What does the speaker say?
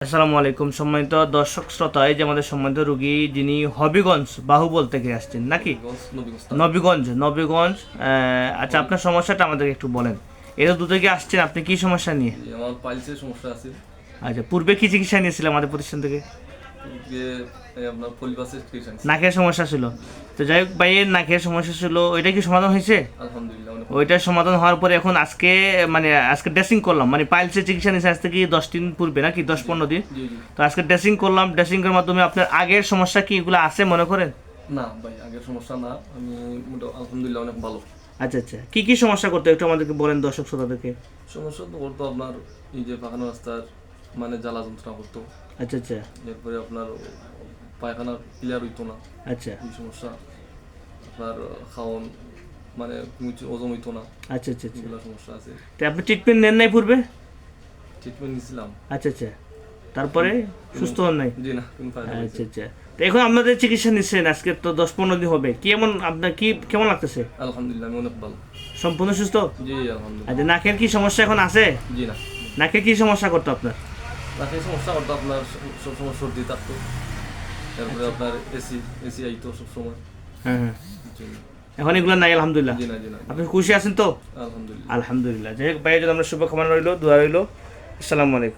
আসসালামু আলাইকুম সম্মানিত দর্শক শ্রোতা, এই যে আমাদের সম্মানিত রোগী যিনি হবিগঞ্জ বাহুবল থেকে আসছেন নাকি? নবীগঞ্জ। আচ্ছা, আপনার সমস্যাটা আমাদেরকে একটু বলেন। এটা দূর থেকে আসছেন, আপনি কি সমস্যা নিয়ে? আমার পাইলসের সমস্যা আছে। আচ্ছা, পূর্বে কি চিকিৎসা নিয়েছিলেন আমাদের প্রতিষ্ঠান থেকে? আপনার পলিপাসের চিকিৎসা নিয়েছি। নাকের সমস্যা ছিল। তো যাই হোক, ভাইয়ের নাকের সমস্যা ছিল, ওইটা কি সমাধান হয়েছে? আলহামদুলিল্লাহ অনেক ওইটার সমাধান হওয়ার পরে এখন আজকে ড্রেসিং করলাম, মানে পাইলসের চিকিৎসা নিয়েছে আজ থেকে 10 দিন পূর্বে নাকি 10-15 দিন। জি জি। তো আজকে ড্রেসিং করলাম, ড্রেসিংয়ের মাধ্যমে আপনার আগের সমস্যা কি এগুলো আছে মনে করেন? না ভাই, আগের সমস্যা না, আমি আলহামদুলিল্লাহ অনেক ভালো। আচ্ছা আচ্ছা, কি কি সমস্যা করতে একটু আমাদেরকে বলেন দর্শক শ্রোতাদেরকে। সমস্যা তো করতো আপনার এই যে পায়খানা রাস্তার মানে জ্বালা যন্ত্রণা করতো। আচ্ছা আচ্ছা এরপরে আপনার পায়খানা ক্লিয়ার হইতো না, আচ্ছা এই সমস্যা। আপনার খাওয়ান মানে ওজন হইতো না, আচ্ছা আচ্ছা আচ্ছা। এগুলো সমস্যা আছে। তো আপনি ট্রিটমেন্ট নেন নাই পূর্বে? ট্রিটমেন্ট নিয়েছিলাম। আচ্ছা আচ্ছা, তারপরে সুস্থ হন নাই? জি না, কোনো ফায়দা হয়েছে। আচ্ছা আচ্ছা। তো এখন আপনাদের চিকিৎসা নিচ্ছেন আজকে তো 10-15 দিন হবে, কেমন আপনার কেমন লাগতেছে? আলহামদুলিল্লাহ আমি অনেক ভালো। সম্পূর্ণ সুস্থ? জি আলহামদুলিল্লাহ। আচ্ছা, নাকের কি সমস্যা এখন আছে? জি না, নাকের কি সমস্যা করতো আপনার? নাকের সমস্যা করতো আপনার সবসময় সর্দি থাকতো। তারপরে আপনার এসি আইতো সবসময়। হ্যাঁ হ্যাঁ, জি এখন এগুলো নাই আলহামদুলিল্লাহ। জি না জি না, আপনি খুশি আছেন তো? আলহামদুলিল্লাহ। আলহামদুলিল্লাহ। যাই হোক, ভাইয়ের জন্য আমরা শুভকামনা রইলো, দোয়া রইলো। আসসালামু আলাইকুম।